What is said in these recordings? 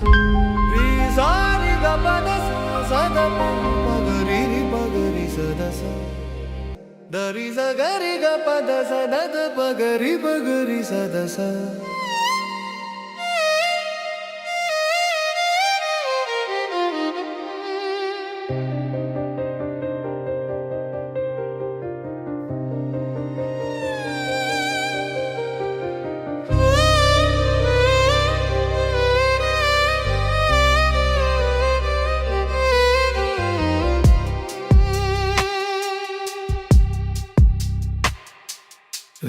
రి సా రి గ ప ద స ద ప గ రి రి ప గ రి స ద స ద రి స గ రి గ ప ద స ద ద ప గ రి ప గ రి స ద స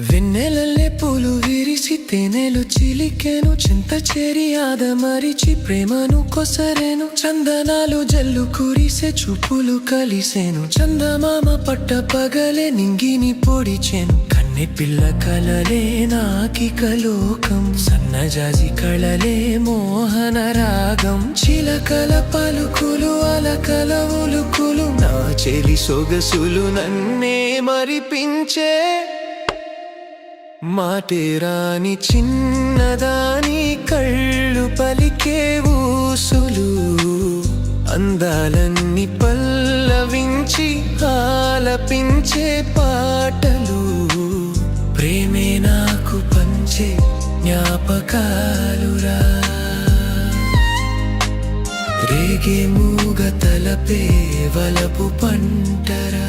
వెన్నెలల్లే పూలు విరిసి తేనెలు చిలికెను చింత చేరి ఆదమరిచి ప్రేమను కొసరెను చందనాలు జల్లు కురిసే చూపులు కలిసెను చందమామ పట్ట పగలే నింగిని పొడిచెను కన్నె పిల్ల కలలే నాకిక లోకం సన్నజాజి కళలే మోహన రాగం చిలకల పలుకులు అలకల ఉలుకులు నా చెలి సొగసులు నన్నే మరిపించే మాటేరాని చిన్నదాని కళ్ళు పలికే ఊసులు అందాలన్నీ పల్లవించి ఆలపించే పాటలు ప్రేమే నాకు పంచే జ్ఞాపకాలురా రేగే మూగ తలపే వలపు పంటరా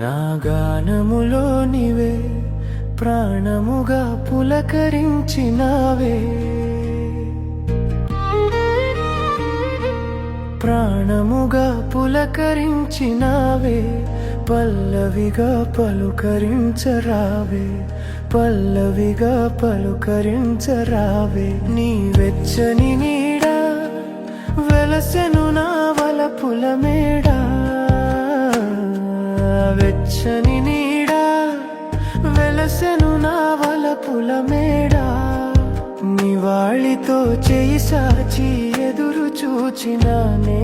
నా గానములో నీవే ప్రాణముగా పులకరించినావే ప్రాణముగా పులకరించినావే పల్లవిగా పలుకరించరావే పల్లవిగా పలుకరించరావే నీ వెచ్చని నీడా వెలసెను నా వలపుల మేడా వెచ్చని నీడా వెలసెను నా వలపుల మేడా నివాళితో చేయి సాచి ఎదురు చూచినానే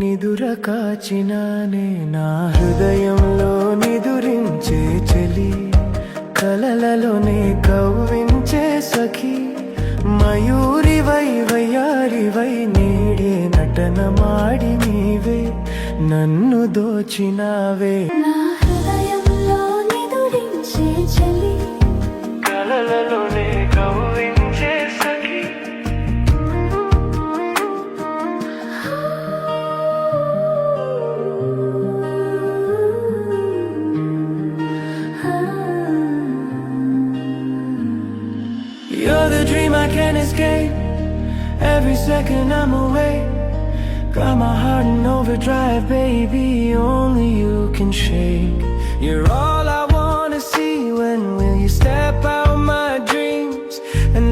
నిదుర కాచినానే నా హృదయంలో నిదురించే చెలి కలలలోనే కవ్వించే సఖి మయూరివై వయ్యారివై నేడే నటన మాడి నీవే నన్ను దోచినావే నా హృదయంలో నిదురించే చలి కలలలోనే కవ్వించే సఖి You're the dream I can't escape. Every second I'm away. Got my heart in overdrive, baby, only you can shake. You're all I wanna see. When will you step out my dreams and